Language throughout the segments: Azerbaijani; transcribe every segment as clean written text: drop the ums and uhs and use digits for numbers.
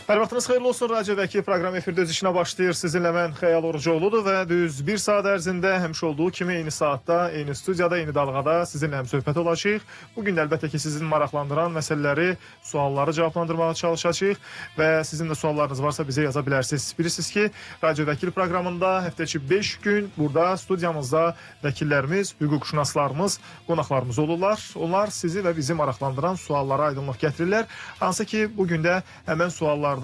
Hər vaxtınız xeyirli olsun. Radiodakı proqram efirdə öz işinə başlayır. Sizinlə mən Xəyal Orucoğludur və düz bir saat ərzində həmişə olduğu kimi eyni saatda, eyni studiyada, eyni dalğada sizinlə həm söhbət olacaq. Bugün əlbəttə ki, sizin maraqlandıran məsələləri, sualları cavablandırmağa çalışacağıq və sizin də suallarınız varsa bizə yaza bilərsiniz. Bilirsiniz ki, Radiodakı proqramında həftəçi 5 gün burada studiyamızda vəkillərimiz, hüquqşünaslarımız, qonaqlarımız olurlar. Onlar sizi və bizi maraqlandıran suallara aydınlıq gətirirlər. Hansı ki, bugün də həmən suallardan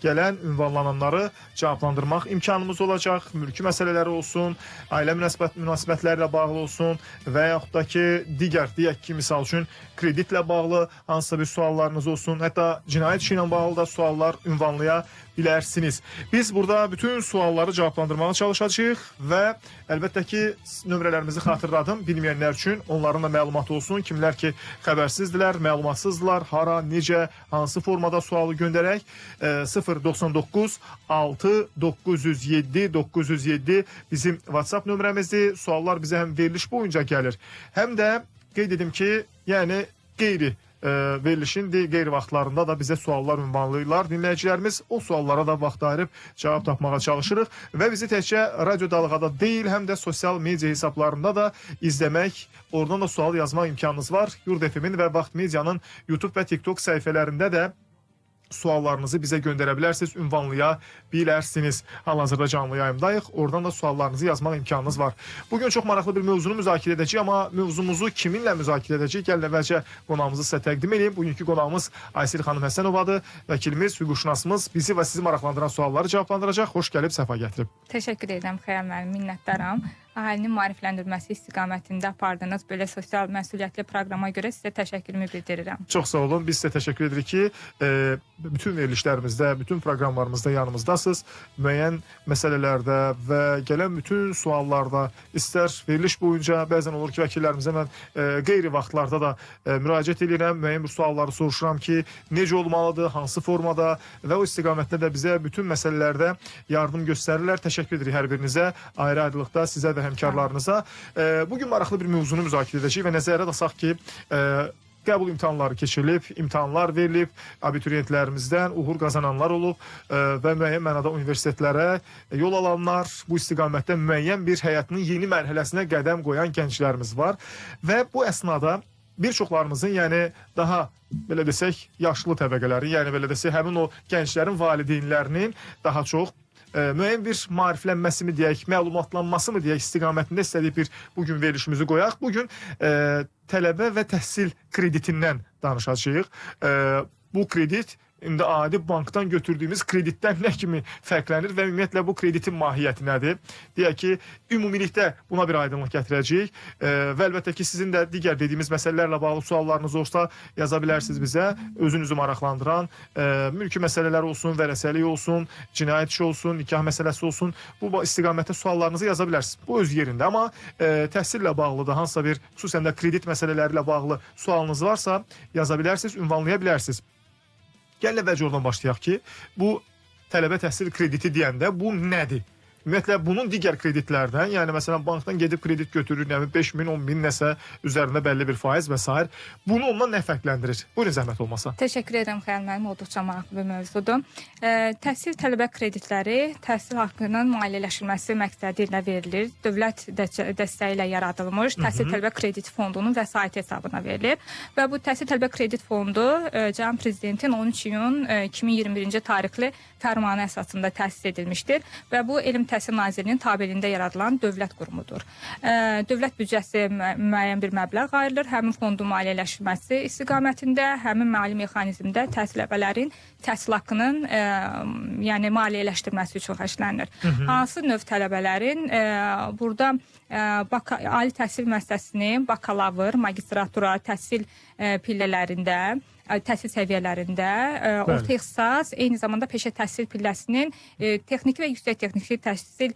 gələn ünvanlananları cavablandırmaq imkanımız olacaq. Mülki məsələləri olsun, ailə münasibətləri ilə bağlı olsun və yaxud da ki, digər, deyək ki, misal üçün kreditlə bağlı hansısa bir suallarınız olsun. Hətta cinayət işi ilə bağlı da suallar ünvanlaya bilərsiniz. Biz burada bütün sualları cavablandırmağa çalışacağıq və əlbəttə ki, nömrələrimizi xatırladım. Bilməyənlər üçün onların da məlumatı olsun. Kimlər ki, xəbərsizdirlər, məlumatsızdılar, hara, necə, hansı formada sualı göndərək 099 6 907 907 bizim WhatsApp nömrəmizdir. Suallar bizə həm veriliş boyunca gəlir, həm də qeyd edim ki, yəni qeyri verilişin qeyri vaxtlarında da bizə suallar ünvanlayırlar. Dinləyicilərimiz o suallara da vaxt ayırıb cavab tapmağa çalışırıq və bizi təkcə radio dalğada deyil, həm də sosial media hesablarında da izləmək, oradan da sual yazma imkanınız var. Yurd FM-in və Vaxt Medianın YouTube və TikTok səhifələrində də suallarınızı bizə göndərə bilərsiniz, ünvanlaya bilərsiniz. Hal-hazırda canlı yayımdayıq. Oradan da suallarınızı yazmaq imkanınız var. Bugün çox maraqlı bir mövzunu müzakirə edəcəyik, amma mövzumuzu kiminlə müzakirə edəcəyik? Gəlin əvvəlcə qonağımızı sizə təqdim edeyim. Bugünkü qonağımız Aysel xanım Həsənovadır. Vəkilimiz, hüquqşünasımız bizi və sizi maraqlandıran sualları cavablandıracaq. Xoş gəlib, səfa gətirib. Təşəkkür edirəm Xəyal müəllim, minnətdaram. Əhalinin maarifləndirilməsi istiqamətində apardığınız belə sosial məsuliyyətli proqrama görə sizə təşəkkürümü bildirirəm. Çox sağ olun. Biz sizə təşəkkür edirik ki, bütün verilişlərimizdə, bütün proqramlarımızda yanımızdasınız. Müəyyən məsələlərdə və gələn bütün suallarda, istər veriliş boyunca, bəzən olur ki, vəkillərimizə mən qeyri vaxtlarda da müraciət edirəm. Müəyyən bir sualları soruşuram ki, necə olmalıdır, hansı formada və o istiqamətdə də bizə bütün məsələlərdə yardım göstərirlər. Təşəkkür edirik hər birinizə, ayrı-ayrılıqda sizə və həmkarlarınıza. Bugün maraqlı bir mövzunu müzakirə edəcəyik və nəzərə alsaq ki, qəbul imtahanları keçirilib, imtahanlar verilib, abituriyentlərimizdən uğur qazananlar olub və müəyyən mənada universitetlərə yol alanlar, bu istiqamətdə müəyyən bir həyatının yeni mərhələsinə qədəm qoyan gənclərimiz var və bu əsnada bir çoxlarımızın, yəni daha belə desək, yaşlı təbəqələrin, yəni belə desək, həmin o gənclərin valideynlərinin daha çox müəyyən bir maariflənməsi mi deyək, məlumatlanması mı deyək, istiqamətində istədik bir bugün verilişimizi qoyaq. Bugün tələbə və təhsil kreditindən danışacağıq. Bu kredit indi adi bankdan götürdüyümüz kreditdən nə kimi fərqlənir və ümumiyyətlə bu kreditin mahiyyəti nədir? Deyək ki, ümumilikdə buna bir aydınlıq gətirəcəyik və əlbəttə ki, sizin də digər dediyimiz məsələlərlə bağlı suallarınız olsa yaza bilərsiniz bizə. Özünüzü maraqlandıran mülki məsələlər olsun, vərəsəlik olsun, cinayət işi olsun, nikah məsələsi olsun, bu istiqamətdə suallarınızı yaza bilərsiniz. Bu öz yerində, amma təhsillə bağlı da hansısa bir, xüsusən də kredit məsələləri ilə bağlı sualınız varsa yaza bilərsiniz, ünvanlaya bilərsiniz. Gəlin əvvəlcə oradan başlayaq ki, bu tələbə təhsil krediti deyəndə bu nədir? Ümumiyyətlə, bunun digər kreditlərdən, yəni məsələn, bankdan gedib kredit götürür, 5 min, 10 min nəsə üzərində bəlli bir faiz və s. Bunu ondan nə fərqləndirir? Buyurun, zəhmət olmasa. Təşəkkür edirəm Xəyal müəllim, olduqca maraqlı bir mövzudur. Təhsil tələbə kreditləri təhsil haqqının maliyyələşdirilməsi məqsədi ilə verilir. Dövlət dəstəyi ilə yaradılmış təhsil tələbə kredit fondunun vəsait hesabına verilir və bu təhsil tələbə kredit fondu Cənab Prezidentin 13 iyun 2021-ci tarixli fərmanı əsasında təsis edilmişdir və bu Elm Təhsil Nazirliyinin tabeliyində yaradılan dövlət qurumudur. Dövlət büdcəsi müəyyən bir məbləğ ayrılır. Həmin fondun maliyyələşdirilməsi istiqamətində, həmin mali mexanizmdə tələbələrin təhsil haqqının yəni maliyyələşdirilməsi üçün xərclənir. Hansı növ tələbələrin burada ali təhsil müəssisəsinin bakalavr, magistratura təhsil pillələrində, təhsil səviyyələrində, orta ixtisas, eyni zamanda peşə təhsil pilləsinin texniki və yüksək texniki təhsil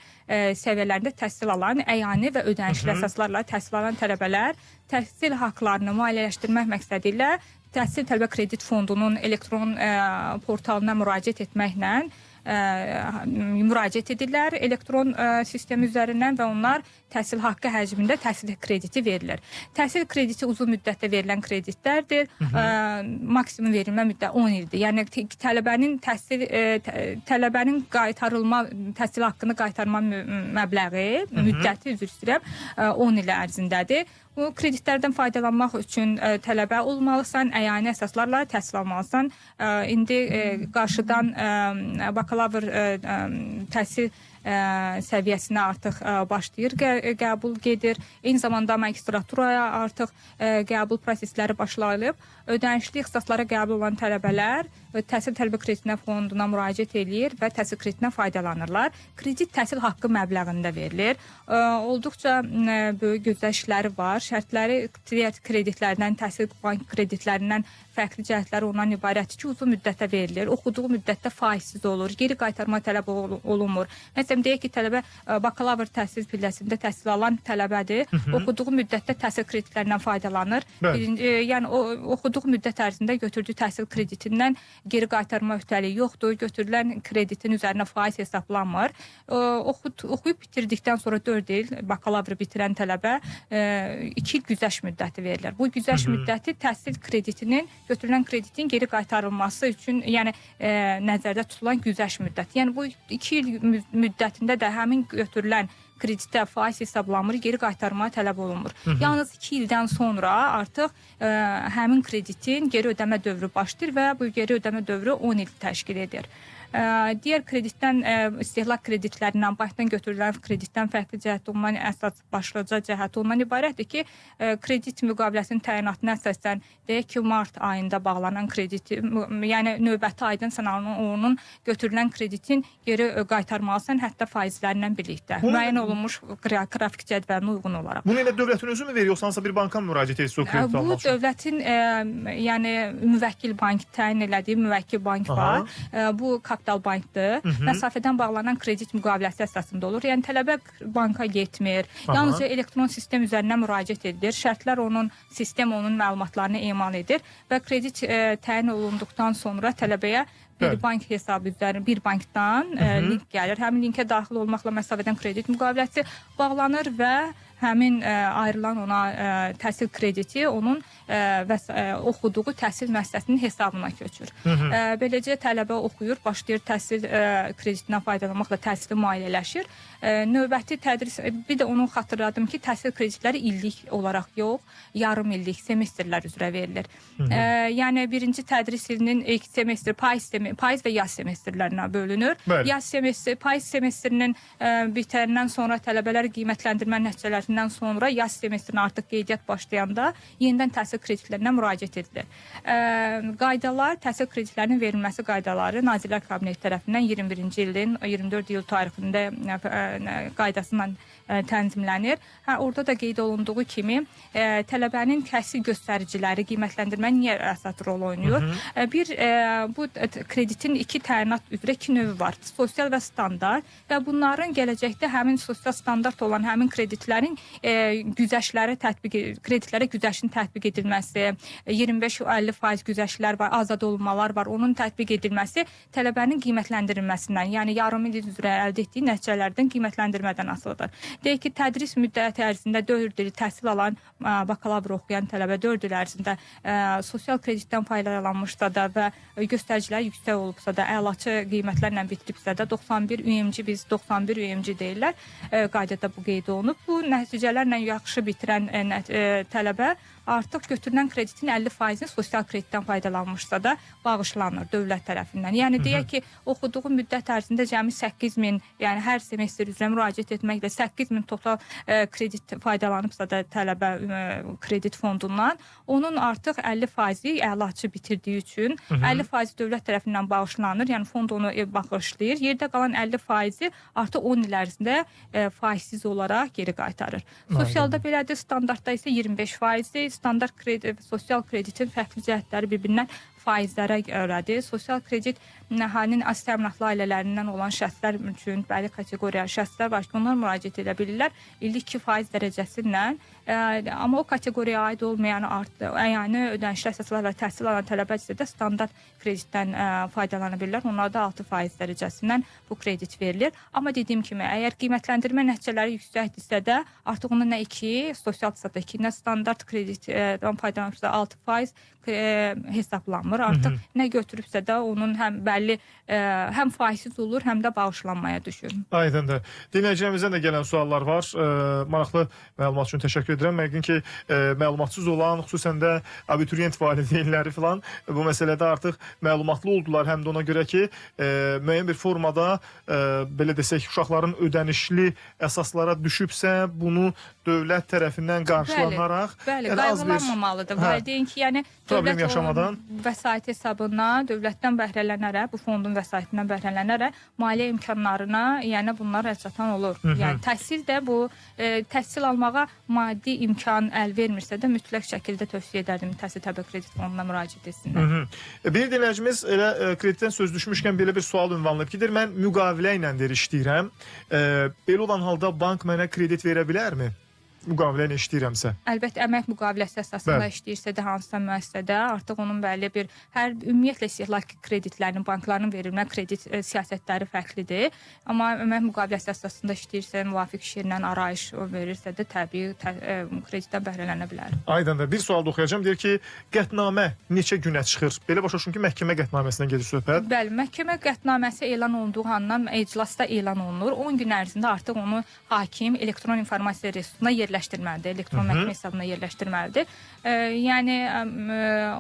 səviyyələrində təhsil alan, əyani və ödənişli əsaslarla təhsil alan tələbələr təhsil haqlarını maliyyələşdirmək məqsədi ilə Təhsil Tələbə Kredit Fondunun elektron portalına müraciət etməklə müraciət edirlər elektron sistem üzərindən və onlar təhsil haqqı həcmində təhsil krediti verilir. Təhsil krediti uzun müddətdə verilən kreditlərdir. Maksimum verilmə müddəti 10 ildir. Yəni tələbənin təhsil haqqını qaytarma məbləği, müddəti üzr istəyirəm, 10 il ərzindədir. Bu kreditlərdən faydalanmaq üçün tələbə olmalısan, əyani əsaslarla təhsil almalısan. İndi qarşıdan bakalavr təhsil səviyyəsinə artıq başlayır, qəbul gedir. Eyni zamanda magistraturaya artıq qəbul prosesləri başlayılıb. Ödənişli ixtisaslara qəbul olan tələbələr təhsil tələbə kreditinə fonduna müraciət edir və təhsil kreditindən faydalanırlar. Kredit təhsil haqqı məbləğində verilir. Olduqca böyük göstərişləri var. Şərtləri digər kreditlərdən, təhsil bank kreditlərindən fərqli cəhətləri ondan ibarətdir ki, uzun müddətə verilir. Oxuduğu müddətdə faizsiz olur, geri qaytarma tələb olunmur. Məsələn, deyək ki, tələbə bakalavr təhsil pilləsində təhsil alan tələbədir. Oxuduğu müddətdə təhsil kreditlərindən faydalanır. Yəni, oxuduğu müddət ərzində götürdüyü təhsil kreditindən geri qaytarma öhdəliyi yoxdur. Götürülən kreditin üzərinə faiz hesablanmır. Oxuyub bitirdikdən sonra 4 il bakalavr bitirən tələbə 2 il güzəşt müddəti verilir. Bu güzəşt müddəti təhsil kreditinin, götürülən kreditin geri qaytarılması üçün nəzərdə tutulan güzəşt müddəti. Yəni, bu 2 il müddətində də həmin götürülən kreditdə faiz hesablanmır, geri qaytarma tələb olunmur. Yalnız 2 ildən sonra artıq həmin kreditin geri ödəmə dövrü başlayır və bu geri ödəmə dövrü 10 il təşkil edir. Digər kreditdən, istehlak kreditlərindən, bankdan götürülən kreditdən fərqli cəhətdə ondan əsas başlıca cəhət ondan ibarətdir ki, kredit müqaviləsinin təyinatına əsasən deyək ki, mart ayında bağlanan krediti, yəni növbəti aydan sən onun götürülən kreditin geri qaytarmalısan, hətta faizlərlə birlikdə. Müəyyən olunmuş qrafik cədvəlinə uyğun olaraq. Bunu elə dövlətin özü mü verir, yoxsa bir banka müraciət edirsə o kredit almaq üçün? Bu dövlətin yəni müvəkkil bank təyin elədiyi müvəkkil bank var. Bu kapital bankdır. Məsafədən bağlanan kredit müqaviləsi əsasında olur. Yəni tələbə banka getmir. Yalnızca elektron sistem üzərindən müraciət edilir. Şərtlər sistem onun məlumatlarını emal edir və kredit təyin olunduqdan sonra tələbəyə bir bank hesabı üzərindən, bir bankdan link gəlir. Həmin linkə daxil olmaqla məsafədən kredit müqaviləsi bağlanır və həmin ayrılan ona təhsil krediti onun oxuduğu təhsil müəssisəsinin hesabına köçür. Beləcə tələbə oxuyur, başlayır təhsil kreditindən faydalanmaqla təhsili maliyyələşir. Növbəti tədris, bir də onu xatırladım ki, təhsil kreditləri illik olaraq yox, yarım illik semestrlər üzrə verilir. Yəni birinci tədris ilinin ilk semestri payız və yaz semestrlərinə bölünür. Yaz semestri, payız semestrinin bitərindən sonra tələbələr qiymətləndirmə nəticələrindən sonra yaz semestrinə artıq qeydiyyat başlayanda yenidən təhsil kreditlərinə müraciət edilir. Qaydalar, təhsil kreditlərinin verilməsi qaydaları Nazirlər Kabineti tərəfindən 21-ci ilin 24 iyul tarixində qaydasından tənzimlənir. Orada da qeyd olunduğu kimi tələbənin təhsil göstəriciləri qiymətləndirmə niyə əsas rol oynayır? Bu kreditin iki təyinat üzrə iki növü var. Sosial və standart və bunların gələcəkdə həmin sosial standart olan həmin kreditlərin kreditlərə güzəştin tətbiq edilməsi, 25-50% güzəştlər var, azad olunmalar var. Onun tətbiq edilməsi tələbənin qiymətləndirilməsindən, yəni yarım il üzrə əldə etdiyi nəticələrdən qiymətləndirmədən asılıdır. Deyək ki, tədris müddəti ərzində 4 il təhsil alan, bakalavr oxuyan tələbə 4 il ərzində sosial kreditdən faydalanmışsa da və göstəricilər yüksək olubsa da, əlaçı qiymətlərlə bitiribsə də 91 UMC, biz 91 UMC deyirlər, qaydada bu qeyd olunub. Bu nəticələrlə yaxşı bitirən tələbə artıq götürülən kreditin 50%-ni sosial kreditdən faydalanmışsa da bağışlanır dövlət tərəfindən. Yəni deyək ki, oxuduğu müddət ərzində cəmi 8.000, yəni hər semestr üzrə müraciət etməklə 8.000 total kredit faydalanıbsa da tələbə kredit fondundan, onun artıq 50%-i əlaçı bitirdiyi üçün 50% dövlət tərəfindən bağışlanır, yəni fond onu bağışlayır. Yerdə qalan 50%-i artıq 10 il ərzində faizsiz olaraq geri qaytarır. Sosialda belədir, standartda isə 25%-i. Standart kredit, sosial kreditin fərqli cəhətləri bir-birindən faizlərə görədir. Sosial kredit əhalinin az təminatlı ailələrindən olan şəxslər üçün bəli kateqoriya şəxslər var ki, onlar müraciət edə bilirlər illik 2% dərəcəsilə. Amma o kateqoriyaya aid olmayan yəni ödənişli əsaslarla təhsil alan tələbə isə də standart kreditdən faydalana bilirlər. Onlarda 6% dərəcəsindən bu kredit verilir. Amma dediyim kimi, əgər qiymətləndirmə nəticələri yüksəkdirsə də artıq ona nə 2, sosial iqtisada 2, nə standart kreditdən faydalanırsa 6% hesablanmır. Artıq nə götürübsə də onun həm bəlli həm faizsiz olur, həm də bağışlanmaya düşür. Aydındır. Dinləyicilərimizdən də gələn suallar var. Maraqlı məlumat üçün təşəkkür edirəm. Yəqin ki, məlumatsız olan, xüsusən də abituriyent valideynləri falan bu məsələdə artıq məlumatlı oldular. Həm də ona görə ki, müəyyən bir formada belə desək, uşaqların ödənişli əsaslara düşübsə, bunu dövlət tərəfindən qarşılanaraq Bəli, qayğılanmamalıdır. Valideyn ki, yəni problem yaşamadan vəsait hesabına dövlətdən bəhrələnərək, bu fondun vəsaitindən bəhrələnərək maliyyə imkanlarına, yəni bunlar əlçatan olur. Yəni təhsil də bu təhsil almağa maddi imkan əl vermirsə də mütləq şəkildə tövsiyə edərdim təhsil təbii kredit fonduna müraciət etsinlər. Bir dinləyicimiz elə kreditdən söz düşmüşkən belə bir sual ünvanlayıb ki, mən müqavilə ilə işləyirəm. Belə olan halda bank mənə kredit verə bilərmi? Müqavilə ilə işləyirəmsə. Əlbəttə, əmək müqaviləsi əsasında işləyirsə də hansısa müəssisədə artıq onun bəlli bir ümumiyyətlə istehlak kreditlərinin, bankların verilmə kredit siyasətləri fərqlidir. Amma əmək müqaviləsi əsasında işləyirsə, müvafiq iş yerindən arayış verirsə də təbii kreditdən bəhrələnə bilər. Aydındır. Bir sual da oxuyacağım. Deyir ki, qətnamə neçə günə çıxır? Belə başa düşün ki, məhkəmə qətnaməsindən gedir söhbət. Bəli, məhkəmə qətnaməsi elan olunduğu andan iclasda elan olunur. 10 gün ərzində artıq onu hakim elektron informasiya resursuna yerləşdirməlidir, elektron məhkəmə hesabına yerləşdirməlidir. Yəni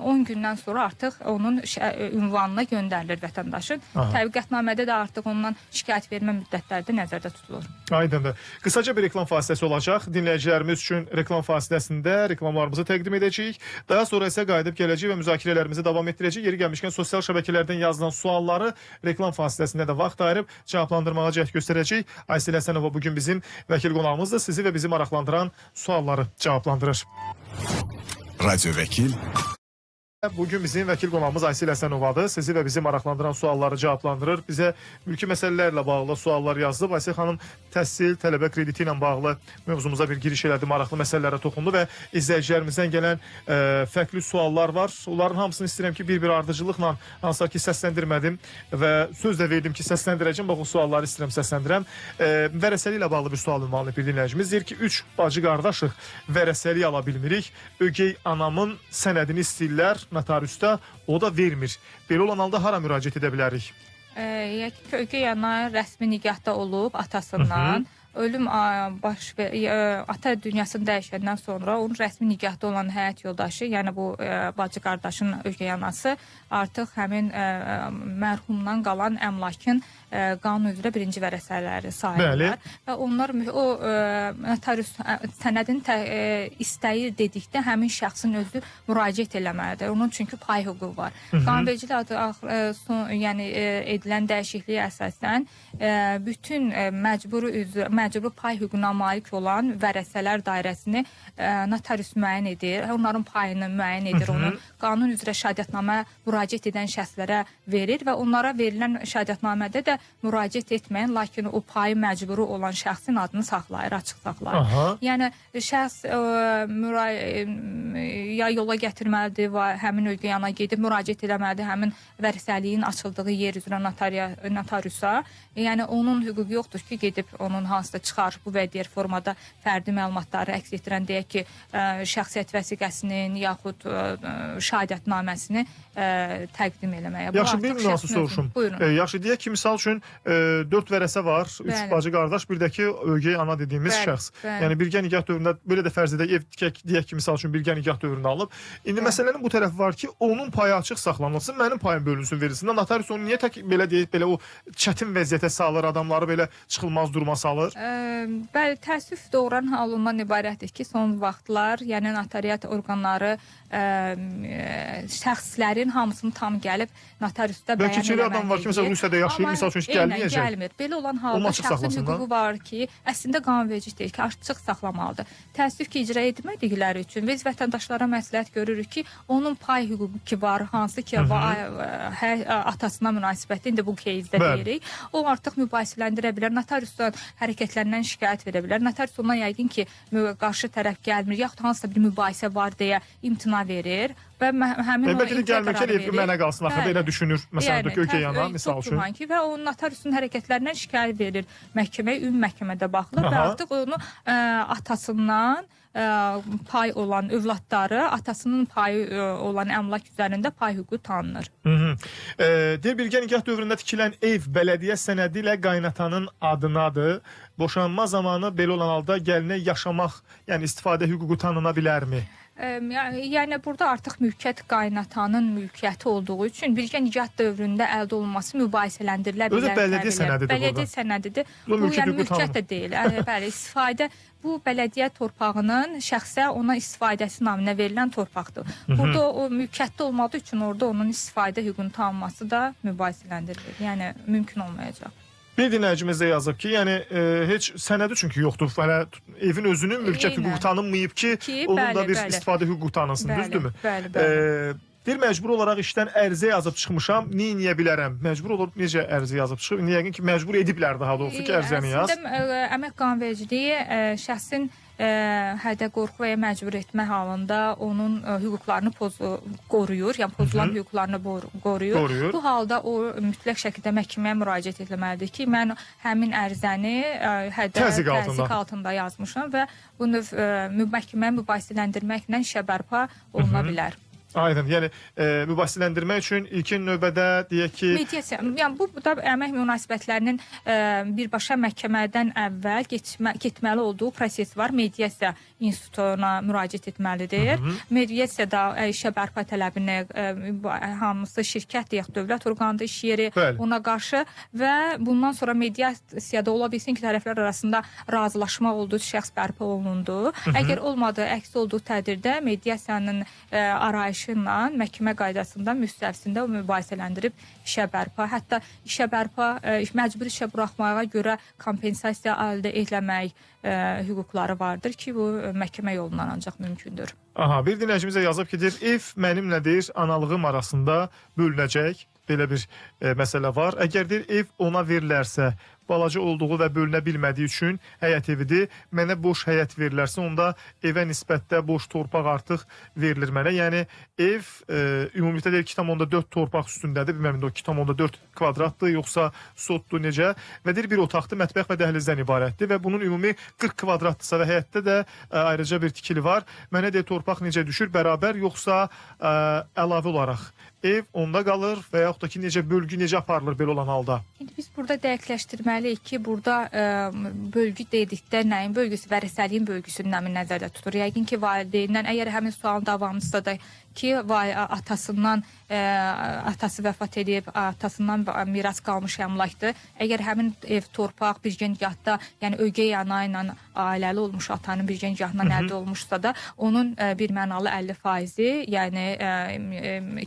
10 gündən sonra artıq onun ünvanına göndərilir vətəndaşın. Təbii qətnamədə də artıq ondan şikayət vermə müddətləri də nəzərdə tutulur. Aydındır. Qısaca bir reklam fasiləsi olacaq. Dinləyicilərimiz üçün reklam fasiləsində reklamlarımızı təqdim edəcəyik. Daha sonra isə qayıdıb gələcək və müzakirələrimizi davam etdirəcək. Yeri gəlmişkən sosial şəbəkələrdən yazılan sualları reklam fasiləsində də vaxt ayırıb cavablandırmağa cəhd göstərəcək. Aysil Həsənova bugün bizim vəkil qonağımızdır. Sizi və bizi maraqlandıran sualları cavablandırır. Radyo Vəkil. Bugün bizim vəkil qonağımız Aysil Həsənovadır. Sizi və bizi maraqlandıran sualları cavablandırır. Bizə mülki məsələlərlə bağlı suallar yazdı. Aysil xanım təhsil, tələbə krediti ilə bağlı mövzumuza bir giriş elədi, maraqlı məsələlərə toxundu və izləyicilərimizdən gələn fərqli suallar var. Onların hamısını istəyirəm ki, bir ardıcılıqla hansısa ki səsləndirmədim və söz də verdim ki, səsləndirəcəm. Bax, o sualları istəyirəm səsləndirəm. Vərəsəli ilə bağlı bir sual ünvanlayıb bir dinləyicimiz. Deyir ki, 3 bacı qardaşıq, vərəsəli ala bilmirik. Ögey anamın sənədini istəyirlər notariusda, o da vermir. Belə olan halda hara müraciət edə bilərik? Yəqin ki, ögey ana rəsmi nigahda olub atasından. Ölüm ata dünyasını dəyişəndən sonra onun rəsmi nigahda olan həyat yoldaşı, yəni bu bacı qardaşın ögey anası artıq həmin mərhumdan qalan əmlakın qanun üzrə birinci vərəsələri sahiblər. Və onlar o notarius sənədin istəyi dedikdə həmin şəxsin özü müraciət eləməlidir. Onun çünki pay hüququ var. Qanunvericilik yəni edilən dəyişikliyə əsasən bütün məcburi pay hüququna malik olan vərəsələr dairəsini notarius müəyyən edir. Onların payını müəyyən edir. Onun qanun üzrə şəhadətnamə müraciət edən şəxslərə verir və onlara verilən şəhadətnamədə də müraciət etməyən, lakin o payı məcburi olan şəxsin adını saxlayır, açıq saxlayır. Yəni şəxs ya yola gətirməlidir və həmin ögey ana gedib müraciət eləməlidir həmin vərəsəliyin açıldığı yer üzrə notariusa. Yəni onun hüququ yoxdur ki, gedib onun hansısa çıxar bu və digər formada fərdi məlumatları əks etdirən, deyək ki, şəxsiyyət vəsiqəsinin yaxud şəhadətnaməsini təqdim eləməyə. Yaxşı, bir nüansı soruşum. Yaxşı, deyək ki, misal üçün 4 vərəsə var, 3 bacı qardaş, bir də ki, ögey ana dediyimiz şəxs. Yəni birgə nigah dövründə, belə də fərz edək, ev deyək ki, misal üçün birgə nigah dövründə alıb. İndi məsələnin bu tərəfi var ki, onun payı açıq saxlanılsın, mənim payım bölünsün, verilsin. Notarius onu niyə belə deyək, belə o çətin vəziyyətə salır, adamları belə çıxılmaz duruma salır? Bəli, təəssüf doğuran hal ondan ibarətdir ki, son vaxtlar, yəni notariat orqanları şəxslərin hamısını tam gəlib notariusda bəyan Bəlkə iki adam var ki, məsələn, Rusiyada yaşayır, misal üçün gəlməyəcək. Gəlmir. Belə olan halda şəxsin hüququ var ki, əslində qanunvericilik deyir ki, açıq saxlamalıdır. Təəssüf ki, icra etmədikləri üçün biz vətəndaşlara məsləhət görürük ki, onun pay hüququ ki var, hansı ki atasına münasibətdə, indi bu кейsdə deyirik, o artıq mübahisələndirə bilər, notariusdan hərəkətlərindən şikayət verə bilər. Notarius ondan yəqin ki, qarşı tərəf gəlmir, yaxud hansısa bir mübahisə var deyə imtina verir və həmin o bəlkə də gəlməkən ev mənə qalsın, axı belə düşünür, məsələn, Ökey yana, misal üçün. Və o notariusun hərəkətlərindən şikayət verir məhkəməyə, ümumi məhkəmədə baxılır və artıq onu atasından pay olan övladları, atasının payı olan əmlak üzərində pay hüququ tanınır. Deyir, birgə nikah dövründə tikilən ev bələdiyyə sənədi ilə qaynatanın adınadır. Boşanma zamanı belə olan halda gəlinə yaşamaq, yəni istifadə hüququ tanına bilərmi? Yəni burada artıq mülkiyyət qaynatanın mülkiyyəti olduğu üçün birgə nikah dövründə əldə olunması mübahisələndirilə bilər. Özü bələdiyyə sənədidir burada. Bələdiyyə sənədidir. Bu yəni mülkiyyət də deyil. Bəli, istifadə bu bələdiyyə torpağının şəxsə ona istifadəsi naminə verilən torpaqdır. Burada o mülkiyyətdə olmadığı üçün orada onun istifadə hüququnun tanınması da mübahisələndirilir. Yəni mümkün olmayacaq. Bir dinləyicimiz də yazıb ki, yəni heç sənədi çünki yoxdur. Hələ evin özünün mülkiyyət hüququ tanınmayıb ki, onun da bir istifadə hüququ tanınsın, düzdürmü? Bəli, bəli. Deyir, məcbur olaraq işdən ərizə yazıb çıxmışam, niyə bilərəm? Məcbur olub necə ərizə yazıb çıxıb? Yəqin ki, məcbur ediblər daha doğrusu ki, ərizəni yaz. Əslində, əmək qanunvericiliyi şəxsin hədə qorxu və ya məcbur etmə halında onun hüquqlarını qoruyur, yəni pozulan hüquqlarını qoruyur. Bu halda o mütləq şəkildə məhkəməyə müraciət etməlidir ki, mən həmin ərizəni təzyiq altında yazmışam və bunu məhkəməyə mübahisələndirməklə işə bərpa oluna bilər. Aydın, yəni mübahisələndirmək üçün ilkin növbədə deyək ki... Mediasiya, yəni bu da əmək münasibətlərinin birbaşa məhkəmədən əvvəl getməli olduğu proses var. Mediasiya institutuna müraciət etməlidir. Mediasiyada işə bərpa tələbini hamısı şirkət deyək, dövlət orqanıdır, iş yeri ona qarşı və bundan sonra mediasiyada ola bilsin ki, tərəflər arasında razılaşma olduğu şəxs bərpa olundu. Əgər olmadığı, əks olduğu təqdirdə mediasiyanın arayışı məhkəmə qaydasında müstəvisində o mübahisələndirib işə bərpa, hətta işə bərpa, məcbur işə buraxmağa görə kompensasiya əldə etmək hüquqları vardır ki, bu məhkəmə yolundan ancaq mümkündür. Bir dinləyicimiz də yazıb ki, deyir, ev mənimlə deyir, analığım arasında bölünəcək, belə bir məsələ var. Əgər deyir, ev ona verilərsə, balaca olduğu və bölünə bilmədiyi üçün həyət evidir, mənə boş həyət verilərsə, onda evə nisbətdə boş torpaq artıq verilir mənə. Yəni, ev ümumilikdə deyir 2,4 torpaq üstündədir, bilməm, 2,4 kvadratdır, yoxsa sotdur, necə? Və deyir, bir otaqdır, mətbəx və dəhlizdən ibarətdir və bunun ümumi 40 kvadratdırsa və həyətdə də ayrıca bir tikili var. Mənə deyir, torpaq necə düşür, bərabər, yoxsa əlavə olaraq ev onda qalır və yaxud da ki, necə bölgü necə aparılır belə olan halda? İndi biz burada dəqiqləşdirməliyik ki, burada bölgü dedikdə nəyin bölgüsü, vərəsəliyin bölgüsünü nəzərdə tutur. Yəqin ki, valideyndən, əgər həmin sualın davamlısı da ki, atası vəfat edib, atasından miras qalmış əmlakdır. Əgər həmin ev, torpaq birgə nikahda, yəni ögey ana ilə ailəli olmuş atanın birgə nikahından əldə olmuşsa da, onun bir mənalı 50%, yəni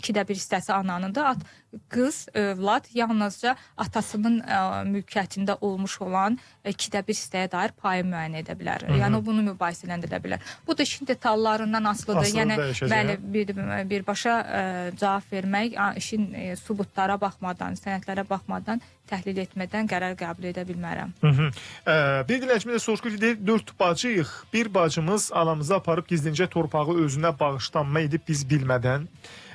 2də 1 hissəsi ananındır. Qız, övlad yalnızca atasının mülkiyyətində olmuş olan 2də 1 hissəyə dair payı müəyyən edə bilər. Yəni bunu mübahisələndirə bilər. Bu da işin detallarından asılıdır. Yəni bəli, birbaşa cavab vermək, işin sübutlara baxmadan, sənədlərə baxmadan, təhlil etmədən qərar qəbul edə bilmərəm. Bir dinləyicimiz də soruşur ki, deyir, 4 bacıyıq. Bir bacımız anamızı aparıb gizlincə torpağı özünə bağışlanma edib biz bilmədən.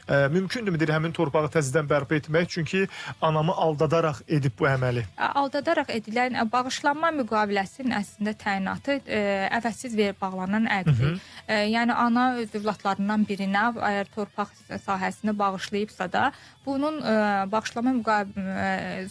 Mümkündürmü həmin torpağı təzədən bərpa etmək, çünki anamı aldadaraq edib bu əməli? Aldadaraq edilən bağışlanma müqaviləsinin əslində təyinatı əvəzsiz bağlanan əqdir. Yəni ana öz övladlarından birinə əgər torpaq sahəsini bağışlayıbsa da, bunun bağışlanma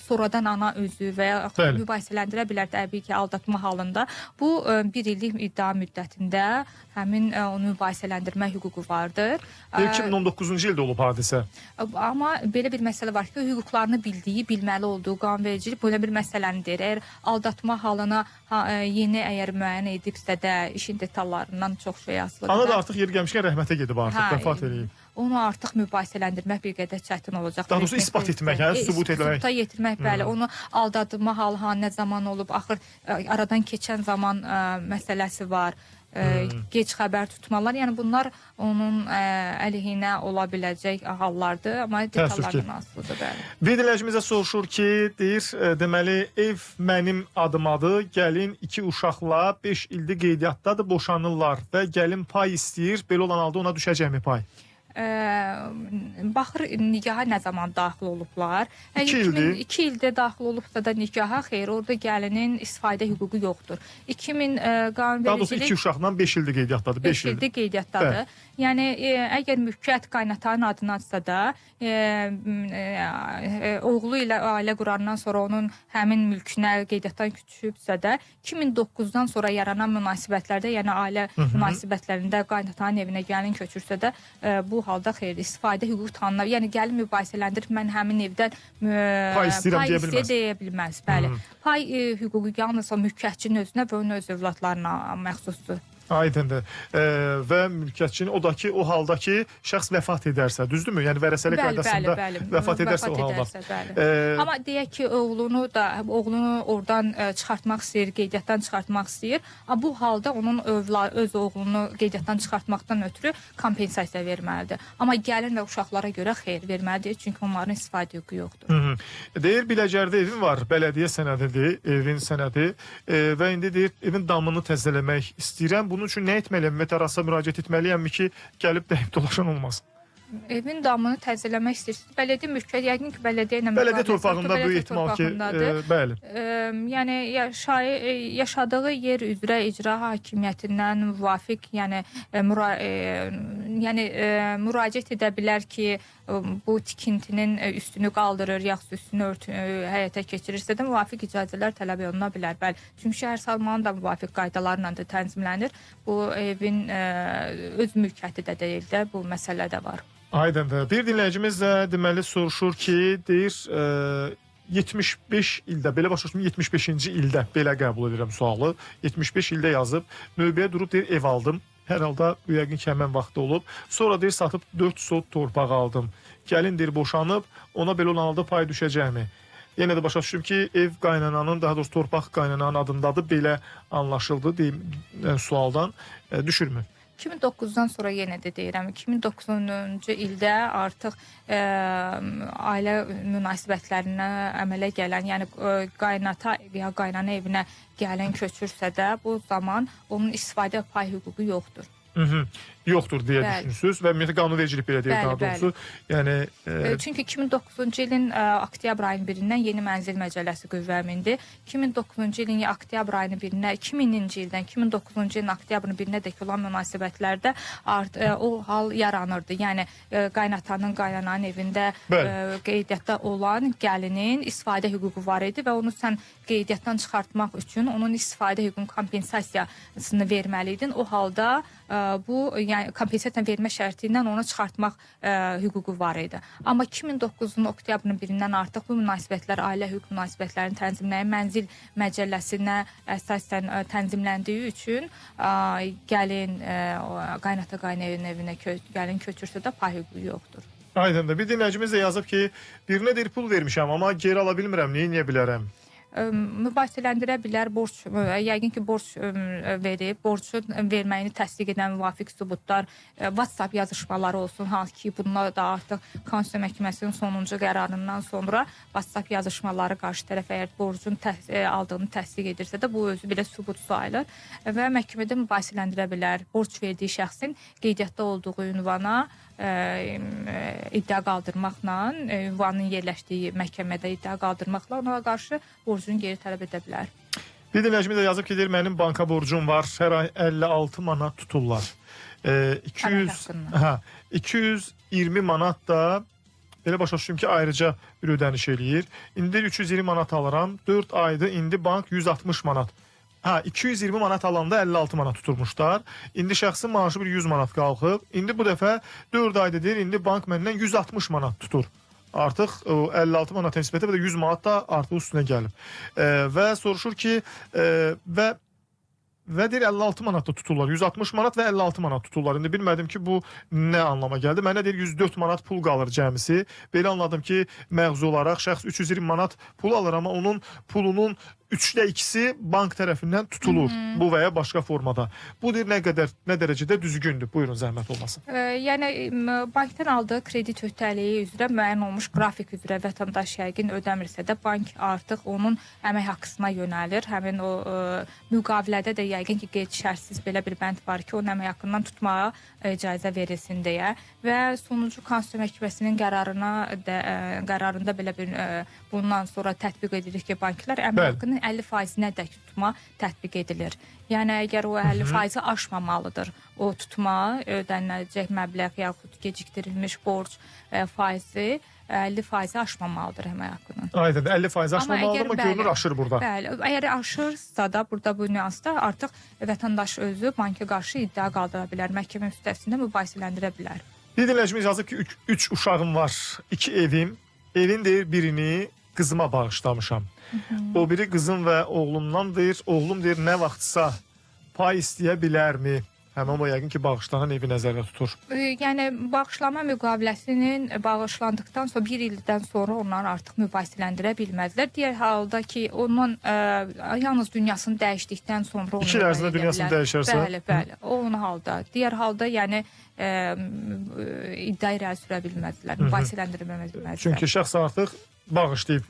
sonradan ana özü və ya mübahisələndirə bilər təbii ki, aldatma halında. Bu 1 illik iddia müddətində həmin onu mübahisələndirmə hüququ vardır. 2019-cu ildə olub hadisə. Amma belə bir məsələ var ki, hüquqlarını bildiyi, bilməli olduğu qanunvericilik belə bir məsələni deyir. Əgər aldatma halına yeni əgər müəyyən edibsə də işin detallarından çox şey asılıdır. Ana da artıq yeri gəlmişkən rəhmətə gedib artıq, vəfat edib. Onu artıq mübahisələndirmək bir qədər çətin olacaq. Daha doğrusu isbat etmək, sübut etmək. Sübuta yetirmək, bəli. Onu aldadılma halı nə zaman olub, axır aradan keçən zaman məsələsi var. Gec xəbər tutmalar, yəni bunlar onun əleyhinə ola biləcək hallardır, amma detallardan asılıdır, bəli. Bir dinləyicimizə soruşur ki, deyir, deməli, ev mənim adımadır, gəlin 2 uşaqla 5 ildir qeydiyyatdadır, boşanırlar və gəlin pay istəyir, belə olan halda ona düşəcəkmi pay? Baxır nikaha nə zaman daxil olublar. 2 ildir. 2 ildə daxil olubsa da nikaha xeyr, orada gəlinin istifadə hüququ yoxdur. 2000 qanunvericilik... Daha doğrusu 2 uşaqla 5 ildir qeydiyyatdadır. 5 ildir qeydiyyatdadır. Yəni, əgər mülkiyyət qaynatanın adınadsa da, oğlu ilə ailə qurandan sonra onun həmin mülkünə qeydiyyatdan küçübsə də, 2009-dan sonra yaranan münasibətlərdə, yəni ailə münasibətlərində qaynatanın evinə gəlin köçürsə də, bu halda xeyr, istifadə hüquq tanınır. Yəni, gəlin mübahisələndirib, mən həmin evdən pay istəyir deyə bilməz. Bəli. Pay hüququ yalnız o mülkiyyətçinin özünə və onun öz övladlarına məxsusdur. Aydındır. Və mülkiyyətçinin o halda ki, şəxs vəfat edərsə, düzdürmü? Yəni vərəsəlik qaydasında vəfat edərsə o halda. Amma deyək ki, oğlunu oradan çıxartmaq istəyir, qeydiyyatdan çıxartmaq istəyir. Bu halda onun öz oğlunu qeydiyyatdan çıxartmaqdan ötürü kompensasiya verməlidir. Amma gəlin və uşaqlara görə xeyr verməlidir, çünki onların istifadə hüququ yoxdur. Deyir, Biləcərdə evim var, bələdiyyə sənədidir, evin sənədi və indi deyir, evin damını təzələmək istəyirəm. Bunun üçün nə etməliyəm? Veterasa müraciət etməliyəmmi ki, gəlib dəyib dolaşan olmasın? Evin damını təzələmək istəyirsiniz. Bələdiyyə mülkiyyət, yəqin ki, bələdiyyə ilə bələdiyyə torpağında böyük ehtimal ki, bəli. Yəni yaşadığı yer üzrə icra hakimiyyətindən müvafiq, yəni müraciət edə bilər ki, bu tikintinin üstünü qaldırır, yaxud üstünü həyata keçirirsə də müvafiq icazələr tələb oluna bilər. Bəli. Çünki şəhər salmanı da müvafiq qaydalarla da tənzimlənir. Bu evin öz mülkiyyəti də deyil də, bu məsələ də var. Aydındır. Bir dinləyicimiz də deməli soruşur ki, deyir 75 ildə, belə başa düşmür, 75-ci ildə belə qəbul edirəm sualı. 75 ildə yazıb, növbəyə durub deyir ev aldım. Hər halda bu yəqin ki, həmən vaxtda olub. Sonra deyir satıb 4 sot torpaq aldım. Gəlin deyir boşanıb, ona belə olan halda pay düşəcəkmi? Yenə də başa düşürüm ki, ev qaynananın, daha doğrusu torpaq qaynananın adındadır. Belə anlaşıldı deyim sualdan. Düşürmü? 2009-dan sonra yenə də deyirəm, 2009-cu ildə artıq ailə münasibətlərinə əmələ gələn, yəni qaynata ya qaynana evinə gələn köçürsə də, bu zaman onun istifadə pay hüququ yoxdur. Yoxdur deyə düşünürsünüz və ümumiyyətlə qanunvericilik belə deyir daha doğrusu. Yəni çünki 2009-cu ilin oktyabr ayının 1-dən yeni mənzil məcəlləsi qüvvəyə mindi. 2009-cu ilin oktyabr ayının 1-nə 2000-ci ildən 2009-cu ilin oktyabrın 1-nədək olan münasibətlərdə o hal yaranırdı. Yəni qaynatanın, qaynananın evində qeydiyyatda olan gəlinin istifadə hüququ var idi və onu sən qeydiyyatdan çıxartmaq üçün onun istifadə hüququnun kompensasiyasını verməli idin. O halda bu yəni kompensasiya vermə şərti ilə onu çıxartmaq hüququ var idi. Amma 2009-un oktyabrın 1-dən artıq bu münasibətlər ailə hüquq münasibətlərinin tənzimlənən mənzil məcəlləsinə əsasən tənzimləndiyi üçün gəlin qaynata qaynananın evinə gəlin köçürsə də pay hüququ yoxdur. Aydındır. Bir dinləyicimiz də yazıb ki, birinə deyir pul vermişəm, amma geri ala bilmirəm, niyə bilərəm? Mübahisələndirə bilər, yəqin ki, borc verib, borcun verməyini təsdiq edən müvafiq sübutlar, WhatsApp yazışmaları olsun, hansı ki, bunlar da artıq Konstitusiya Məhkəməsinin sonuncu qərarından sonra WhatsApp yazışmaları qarşı tərəf əgər borcun aldığını təsdiq edirsə də, bu özü belə sübut sayılır və məhkəmədə mübahisələndirə bilər. Borc verdiyi şəxsin qeydiyyatda olduğu ünvana iddia qaldırmaqla, ünvanın yerləşdiyi məhkəmədə iddia qaldırmaqla ona qarşı borcunu geri tələb edə bilər. Bir dinləyicimiz də yazıb ki, deyir, mənim banka borcum var, hər ay 56 manat tuturlar. 220 manat da belə başa düşdüm ki, ayrıca bir ödəniş eləyir. İndi 320 manat alıram, 4 aydır indi bank 160 manat 220 manat alanda 56 manat tuturmuşlar. İndi şəxsin maaşı bir 100 manat qalxıb. İndi bu dəfə 4 ayda deyir, indi bank məndən 160 manat tutur. Artıq 56 manat nisbətə və də 100 manat da artıq üstünə gəlib. Və soruşur ki, və deyir 56 manat da tuturlar. 160 manat və 56 manat tuturlar. İndi bilmədim ki, bu nə anlama gəldi. Mənə deyir 104 manat pul qalır cəmisi. Belə anladım ki, məğzi olaraq şəxs 320 manat pul alır, amma onun pulunun 3də 2-si bank tərəfindən tutulur. Bu və ya başqa formada. Bu deyir nə dərəcədə düzgündür. Buyurun, zəhmət olmasın. Yəni bankdan aldığı kredit öhdəliyi üzrə müəyyən olmuş qrafik üzrə vətəndaş yəqin ödəmirsə də bank artıq onun əmək haqqısına yönəlir. Həmin o müqavilədə də yəqin ki, qeyd-şərtsiz belə bir bənd var ki, onun əmək haqqından tutmağa icazə verilsin deyə və sonucu Konstitusiya Məhkəməsinin qərarında belə bir bundan sonra tətbiq edilir ki, banklar əmək haqqının 50%-nə dək tutma tətbiq edilir. Yəni əgər o 50%-i aşmamalıdır, o tutma, ödəniləcək məbləğ yaxud gecikdirilmiş borc faizi 50%-i aşmamalıdır əmək haqqının. Aydın, 50% aşmamalıdır, amma görünür aşır burada. Bəli, əgər aşırsa da burada bu nüansda artıq vətəndaş özü banka qarşı iddia qaldıra bilər, məhkəmə üstəsində mübahisələndirə bilər. Bir dinləyicimiz yazıb ki, 3 uşağım var, 2 evim. Evin deyir birini qızıma bağışlamışam. O biri qızım və oğlumdan deyir, oğlum deyir nə vaxtsa pay istəyə bilərmi? Həmin o yəqin ki, bağışlanan evi nəzərdə tutur. Yəni bağışlama müqaviləsinin bağışlandıqdan sonra 1 ildən sonra onlar artıq mübahisələndirə bilməzlər. Digər halda ki, onun yalnız dünyasını dəyişdikdən sonra onu 2 il ərzində dünyasını dəyişərsə. Bəli. O onun halda. Digər halda yəni iddia irəli sürə bilməzlər, mübahisələndirməzlər. Çünki şəxs artıq bağışlayıb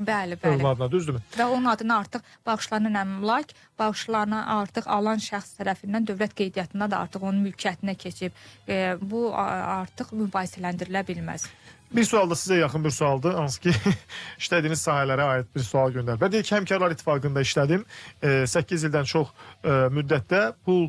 övladına, düzdürmü? Və onun adına artıq bağışlanan əmlak, bağışlanan artıq alan şəxs tərəfindən dövlət qeydiyyatında da artıq onun mülkiyyətinə keçib. Bu artıq mübahisələndirilə bilməz. Bir sual da sizə yaxın bir sualdır. Hansı ki, işlədiyiniz sahələrə aid bir sual göndər. Və deyək ki, Həmkarlar İttifaqında işlədim. 8 ildən çox müddətdə pul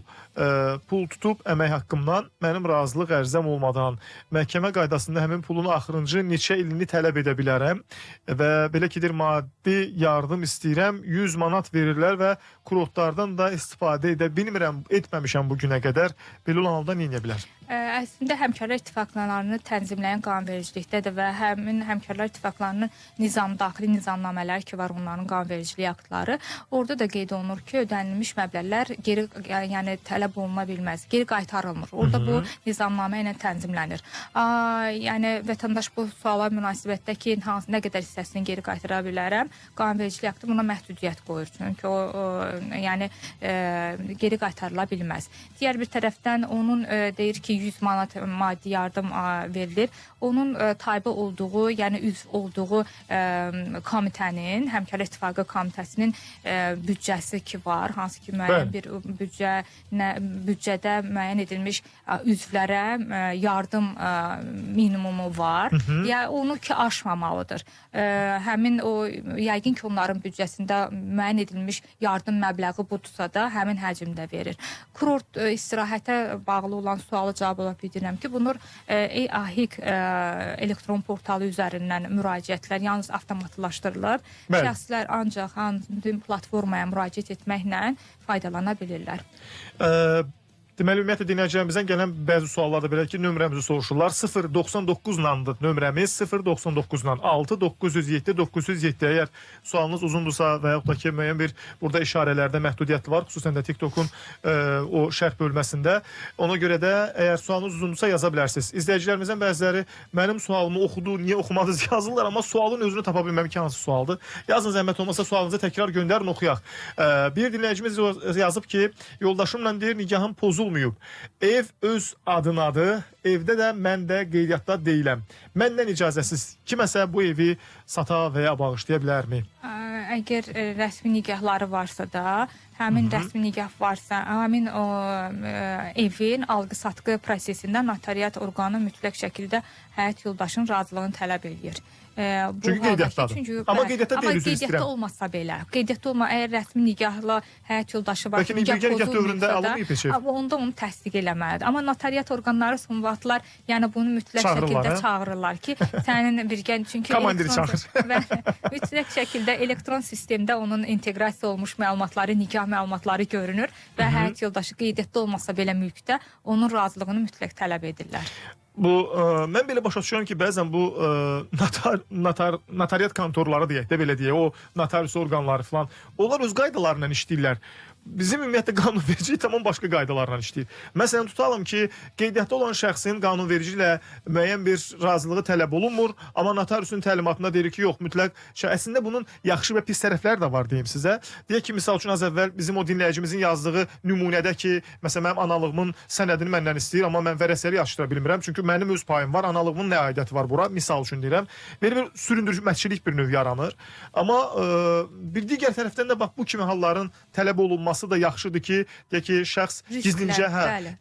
tutub əmək haqqımdan mənim razılıq ərizəm olmadan məhkəmə qaydasında həmin pulun axırıncı neçə ilini tələb edə bilərəm və belə ki, maddi yardım istəyirəm, 100 manat verirlər və kurortlardan da istifadə edə bilmirəm, etməmişəm bu günə qədər. Belə olan halda nə edə bilər? Əslində Həmkarlar İttifaqlarını tənzimləyən qanunvericilikdədir və həmin Həmkarlar İttifaqlarının daxili nizamnamələri ki var, onların qanunvericiliyi aktları, orada da qeyd olunur ki, ödənilmiş məbləğlər geri tələb oluna bilməz, geri qaytarılmır. Orada bu nizamnamə ilə tənzimlənir. Yəni vətəndaş bu suala münasibətdə ki, nə qədər hissəsini geri qaytara bilərəm, qanunvericilik aktı buna məhdudiyyət qoyur. Çünki o geri qaytarıla bilməz. Digər bir tərəfdən onun deyir ki, 100 manat maddi yardım verilir. Onun tabe olduğu, yəni üzv olduğu komitənin, Həmkarlar İttifaqı komitəsinin büdcəsi ki var, hansı ki müəyyən bir büdcədə müəyyən edilmiş üzvlərə yardım minimumu var. Yəni onu ki aşmamalıdır. Həmin o yəqin ki onların büdcəsində müəyyən edilmiş yardım məbləği budursa da həmin həcmdə verir. Kurort istirahətə bağlı olan sualı cavab ola bildirəm ki, bunlar AHİQ elektron portalı üzərindən müraciətlər yalnız avtomatlaşdırılır. Şəxslər ancaq həmin platformaya müraciət etməklə faydalana bilirlər. Deməli, ümumiyyətlə dinləyicilərimizdən gələn bəzi suallarda belə ki, nömrəmizi soruşurlar. 099-landır nömrəmiz, 099-lan 6-907-907. Əgər sualınız uzundursa və yaxud da ki, müəyyən bir burada işarələrdə məhdudiyyət var, xüsusən də TikTokun o şərh bölməsində. Ona görə də əgər sualınız uzundursa yaza bilərsiniz. İzləyicilərimizdən bəziləri mənim sualımı oxudu, niyə oxumadınız yazırlar, amma sualın özünü tapa bilməm ki, hansı sualdır. Yazın, zəhmət olmasa sualınızı təkrar göndərin, oxuyaq. Bir dinləyicimiz yazıb ki, yoldaşımla deyir, nigahım pozulmayıb. Ev öz adınadır. Evdə də mən də qeydiyyatda deyiləm. Məndən icazəsiz kiməsə bu evi sata və ya bağışlaya bilərmi? Əgər rəsmi nigahları varsa da, həmin rəsmi nigah varsa, həmin o evin alqı-satqı prosesində notariat orqanı mütləq şəkildə həyat yoldaşının razılığını tələb edir. bu Çünki qeydiyyatdadır. Amma qeydiyyatda deyil, üzr qeydiyyatda istəyirəm. olmasa belə, qeydiyyatda əgər rəsmi nikahla həyat yoldaşı var, Bəlkə nikah dövründə alınmayıb heç ev. onda onu təsdiq eləməlidir. Amma notariat orqanları son vaxtlar yəni bunu mütləq şəkildə çağırırlar ki, sənin birgə çünki komandiri çağır. və mütləq şəkildə elektron sistemdə onun inteqrasiya olmuş məlumatları, nikah məlumatları görünür və həyat yoldaşı qeydiyyatda olmasa belə mülkdə onun razılığını mütləq tələb edirlər. Bu mən belə başa düşürəm ki, bəzən bu notariat kontorları deyək də belə deyək, o notarius orqanları falan, onlar öz qaydalarla işləyirlər. Bizim ümumiyyətlə qanunverici tamam başqa qaydalarla işləyir. Məsələn, tutalım ki, qeydiyyatda olan şəxsin qanunverici ilə müəyyən bir razılığı tələb olunmur, amma notariusun təlimatında deyir ki, yox, mütləq. Əslində bunun yaxşı və pis tərəfləri də var deyim sizə. Deyək ki, misal üçün az əvvəl bizim o dinləyicimizin yazdığı nümunədə ki, məsələn, mənim analığımın sənədini məndən istəyir, amma mən vərəsəli açdıra bilmirəm, çünki mənim öz payım var, analığımın nə aidiyyəti var bura, misal üçün deyirəm. Belə bir süründürməkçilik bir növ yaranır. Amma bir digər tərəfdən də bax, bu kimi halların tələb olunması da yaxşıdır ki, deyək ki, şəxs gizlincə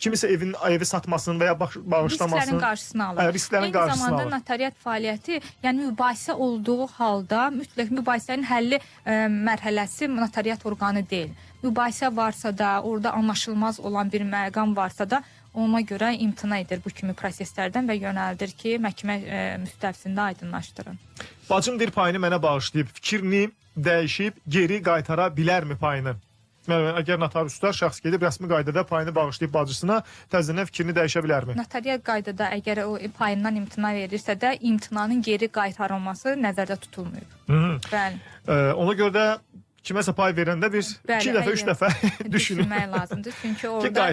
kimisə evi satmasın və ya bağışlamasın. Risklərin qarşısını alır. Risklərin qarşısını alır. Eyni zamanda notariat fəaliyyəti, yəni mübahisə olduğu halda mütləq mübahisənin həlli mərhələsi notariat orqanı deyil. Mübahisə varsa da, orada anlaşılmaz olan bir məqam varsa da, ona görə imtina edir bu kimi proseslərdən və yönəldir ki, məhkəmə müstəvisində aydınlaşdırın. Bacım deyir, payını mənə bağışlayıb, fikrini dəyişib, geri qaytara bilərmi payını? Əgər notariuslar şəxs gedib rəsmi qaydada payını bağışlayıb bacısına, təzədən fikrini dəyişə bilərmi? Notariat qaydada əgər o payından imtina verirsə də, imtinanın geri qaytarılması nəzərdə tutulmuyub. Bəli. Ona görə də kiməsə pay verəndə bir 2 dəfə, 3 dəfə düşünmək lazımdır. Çünki orada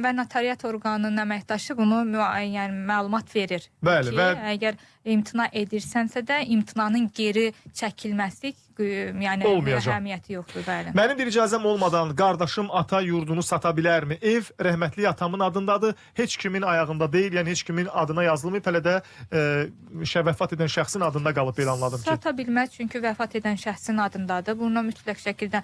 və notariat orqanının əməkdaşı bunu məlumat verir. Bəli, ki, əgər imtina edirsənsə də imtinanın geri çəkilməsi yəni əhəmiyyəti yoxdur, bəli. Mənim bir icazəm olmadan qardaşım ata yurdunu sata bilərmi? Ev rəhmətli atamın adındadır, heç kimin ayağında deyil, yəni heç kimin adına yazılmayıb, hələ də vəfat edən şəxsin adında qalıb belə anladım ki. Sata bilməz, çünki vəfat edən şəxsin adındadır. Buna mütləq şəkildə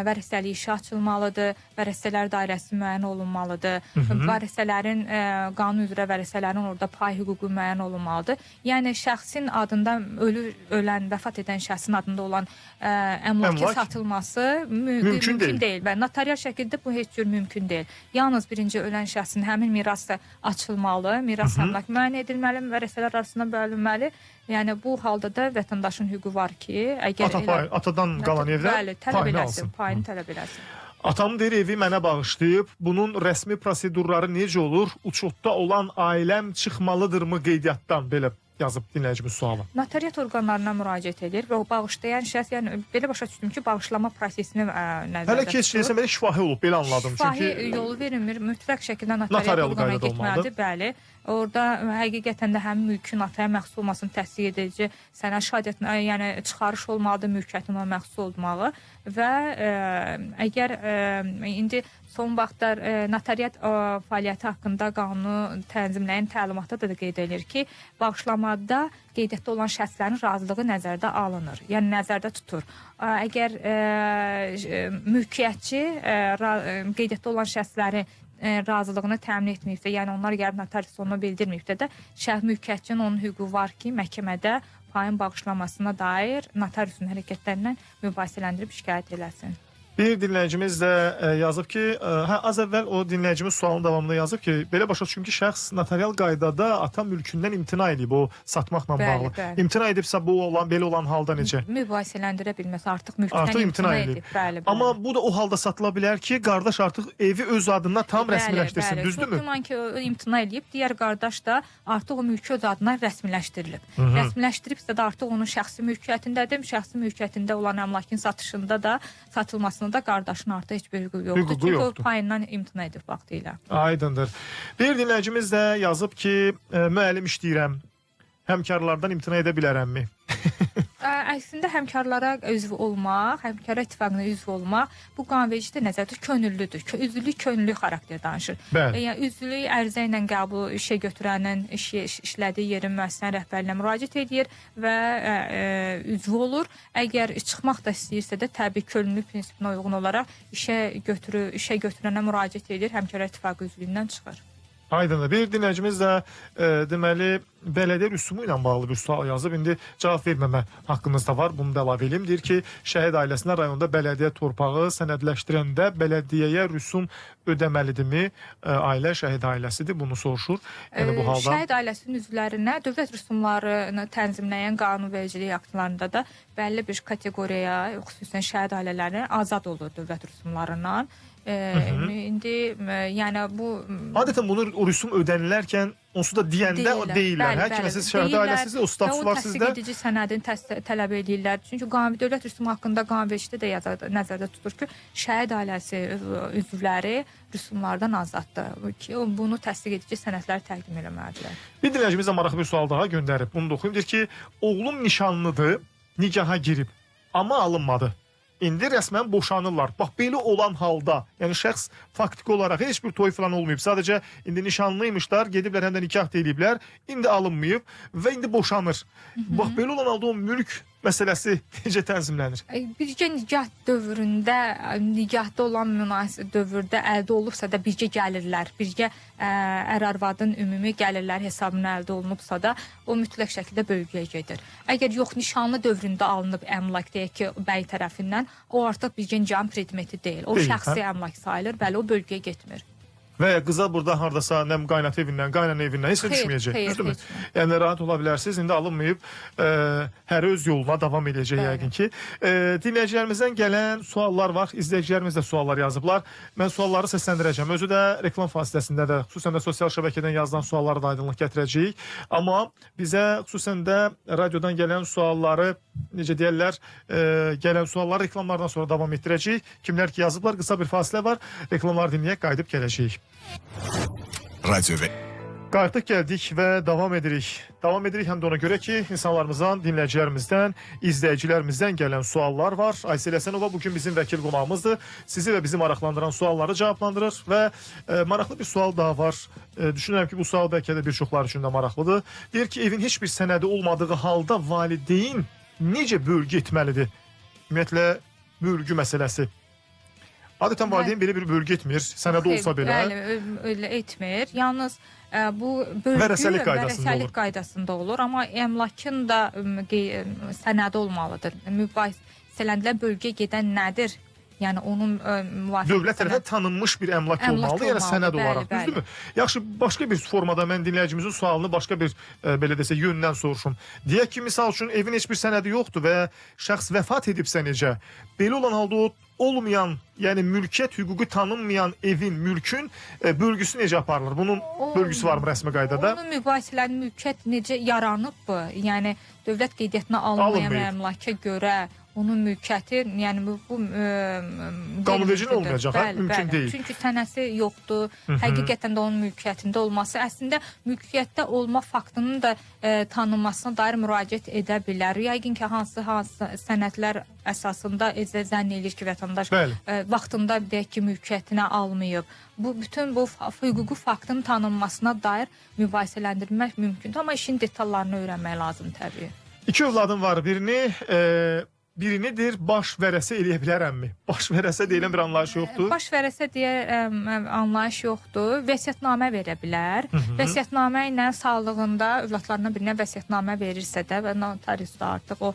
vərəsəlik işi açılmalıdır, vərəsələr dairəsi müəyyən olunmalıdır, vərəsələrin, qanun üzrə vərəsələrin orada pay hüququ müəyyən olunmalıdır. Yəni şəxsin adında ölən, vəfat edən şəxsin adında olan əmlakın satılması mümkün deyil və notarial şəkildə bu heç cür mümkün deyil. Yalnız birinci ölən şəxsin həmin mirası açılmalı, miras əmlak müəyyən edilməli, vərəsələr arasında bölünməli. Yəni bu halda da vətəndaşın hüququ var ki, əgər atadan qalan evdə payını tələb eləsin. Atam deyir, evi mənə bağışlayıb, bunun rəsmi prosedurları necə olur? Uçotda olan ailəm çıxmalıdırmı qeydiyyatdan? Belə yazıb dinləyicimiz sualı. Notariat orqanlarına müraciət edir və o bağışlayan şəxs, yəni belə başa düşdüm ki, bağışlama prosesini nəzərdə tutur. Hələ ki, heç deyəsən belə şifahi olub, belə anladım. Şifahi yolu verilmir, mütləq şəkildə notariat orqanına getməlidir, bəli. Orada həqiqətən də həmin mülkün ataya məxsus olmasını təsdiq edici sənəd şahidət, yəni çıxarış olmalıdır, mülkiyyətin ona məxsus olmalı və əgər indi son vaxtlar notariat fəaliyyəti haqqında qanunu tənzimləyən təlimatda da qeyd edilir ki, bağışlamada qeydiyyatda olan şəxslərin razılığı nəzərdə alınır, yəni nəzərdə tutur. Əgər mülkiyyətçi qeydiyyatda olan şəxslərin razılığını təmin etməyibsə, yəni onlar gəlib notarius onu bildirməyibsə də, şəxs mülkiyyətçinin onun hüququ var ki, məhkəmədə payın bağışlanmasına dair notariusun hərəkətlərindən mübahisələndirib şikayət eləsin. Bir dinləyicimiz də yazıb ki, az əvvəl o dinləyicimiz sualın davamında yazıb ki, belə başa düşüm ki, şəxs notarial qaydada ata mülkündən imtina edib o satmaqla bağlı. İmtina edibsə bu belə olan halda necə? Mübahisələndirə bilməz, artıq mülkdən imtina edib. Amma bu da o halda satıla bilər ki, qardaş artıq evi öz adına tam rəsmiləşdirsin, düzdürmü? Çox güman ki, imtina edib, digər qardaş da artıq o mülkü öz adına rəsmiləşdirilib. Rəsmiləşdiribsə də artıq onun şəxsi mülkiyyətindədir, şəxsi mülkiyyətində olan əmlakın satışında da, satılmasında da qardaşın artıq heç bir hüququ yoxdur. Çünki o payından imtina edib vaxtilə. Aydındır. Bir dinləyicimiz də yazıb ki, müəllim işləyirəm, həmkarlardan imtina edə bilərəmmi? Əslində həmkarlara üzv olmaq, həmkarlar ittifaqına üzv olmaq bu qanunvericilikdə nəzərdə könüllüdür. Üzvlük könüllü xarakter danışır. Yəni üzvlük ərizə ilə qəbul işə götürənin işlədiyi yerin müəssisənin rəhbərliyinə müraciət edir və üzv olur. Əgər çıxmaq da istəyirsə də təbii könüllü prinsipinə uyğun olaraq işə götürənə müraciət edir, həmkarlar ittifaqı üzvlüyündən çıxır. Aydındır. Bir dinləyicimiz də deməli bələdiyyə rüsumu ilə bağlı bir sual yazıb. İndi cavab verməmə haqqınız da var. Bunu da əlavə edeyim. Deyir ki, şəhid ailəsinə rayonda bələdiyyə torpağı sənədləşdirəndə bələdiyyəyə rüsum ödəməlidirmi? Ailə şəhid ailəsidir. Bunu soruşur. Yəni bu halda Şəhid ailəsinin üzvlərinə dövlət rüsumlarını tənzimləyən qanunvericilik aktlarında da bəlli bir kateqoriyaya, xüsusən şəhid ailələri azad olur dövlət rüsumlarından. İndi yəni bu adətən bunu o rüsum ödənilərkən onsuz da deyəndə deyirlər. Hər kimi siz şəhid ailəsiz, o status var sizdə. Təsdiq edici sənədin tələb edirlər. Çünki dövlət rüsumu haqqında qanunvericilikdə də nəzərdə tutulur ki, şəhid ailəsi üzvləri rüsumlardan azaddır ki, bunu təsdiq edici sənədləri təqdim etməlidirlər. Bir dinləyicimiz də maraqlı bir sual daha göndərib. Bunu da oxuyum. Deyir ki, oğlum nişanlıdır, nikaha girib, amma alınmadı. İndi rəsmən boşanırlar. Bax, belə olan halda, yəni şəxs faktiki olaraq heç bir toy falan olmayıb. Sadəcə indi nişanlıymışlar, gediblər həm də nikah da eləyiblər. İndi alınmayıb və indi boşanır. Bax, belə olan halda o mülk məsələsi necə tənzimlənir? Birgə nikah dövründə, nikahda olan münasib dövrdə əldə olubsa da birgə gəlirlər. Birgə ər-arvadın ümumi gəlirlər hesabına əldə olunubsa da o mütləq şəkildə bölgüyə gedir. Əgər yox, nişanlı dövründə alınıb əmlak deyək ki, bəy tərəfindən, o artıq birgə nikahın predmeti deyil. O şəxsi əmlak sayılır, bəli, o bölgəyə getmir. Və qıza burada hardasa nə qaynat evindən, qaynan evindən heç nə düşməyəcək. Düzdürmü? Yəni rahat ola bilərsiniz. İndi alınmayıb, hər öz yoluna davam edəcək yəqin ki. Dinləyicilərimizdən gələn suallar var. İzləyicilərimiz də suallar yazıblar. Mən sualları səsləndirəcəm. Özü də reklam fasiləsində də, xüsusən də sosial şəbəkədən yazılan suallara da aydınlıq gətirəcəyik. Amma bizə xüsusən də radiodan gələn sualları, necə deyərlər, gələn sualları reklamlardan sonra davam etdirəcəyik. Kimlər ki yazıblar, qısa bir fasilə var. Reklamlar dinləyək, qayıdıb gələcəyik. Radyo ve Qayıtdıq gəldik və davam edirik. Davam edirik həm də ona görə ki, insanlarımızdan, dinləyicilərimizdən, izləyicilərimizdən gələn suallar var. Aysel Həsənova bugün bizim vəkil qonağımızdır. Sizi və bizi maraqlandıran sualları cavablandırır və maraqlı bir sual daha var. Düşünürəm ki, bu sual bəlkə də bir çoxlar üçün də maraqlıdır. Deyir ki, evin heç bir sənədi olmadığı halda valideyn necə bölgü etməlidir? Ümumiyyətlə, bölgü məsələsi. Adətən valideyn belə bir bölgü etmir, sənədi olsa belə. Bəli, elə etmir. Yalnız bu bölgü vərəsəlik qaydasında olur, amma əmlakın da sənədi olmalıdır. Mübahisələndirilən bölgəyə gedən nədir? Yəni onun müvafiq dövlət tərəfindən tanınmış bir əmlak olmalı, yəni sənəd olaraq, düzdürmü? Yaxşı, başqa bir formada mən dinləyicimizin sualını başqa bir belə desə yöndən soruşum. Deyək ki, misal üçün evin heç bir sənədi yoxdur və şəxs vəfat edibsə necə? Belə olan halda o olmayan, yəni mülkiyyət hüququ tanınmayan evin, mülkün bölgüsü necə aparılır? Bunun bölgüsü var mı rəsmi qaydada? Onun mübahisələrin mülkiyyət necə yaranıb bu? Yəni dövlət qeydiyyatına alınmayan əmlaka görə onun mülkiyyəti, yəni bu qanunvericiliyin olmayacaq, mümkün deyil. Çünki sənəsi yoxdur. Həqiqətən də onun mülkiyyətində olması, əslində mülkiyyətdə olma faktının da tanınmasına dair müraciət edə bilər. Yəqin ki, hansı sənədlər əsasında zənn edir ki, vətəndaş vaxtında deyək ki, mülkiyyətinə almayıb. Bütün bu hüquqi faktın tanınmasına dair mübahisələndirmək mümkündür, amma işin detallarını öyrənmək lazım təbii. İki övladım var. Birinidir, baş vərəsə eləyə bilərəmmi? Baş vərəsə deyilən bir anlayış yoxdur. Baş vərəsə deyə anlayış yoxdur. Vəsiyyətnamə verə bilər. Vəsiyyətnamə ilə sağlığında övladlarına birinə vəsiyyətnamə verirsə də və notariusda artıq o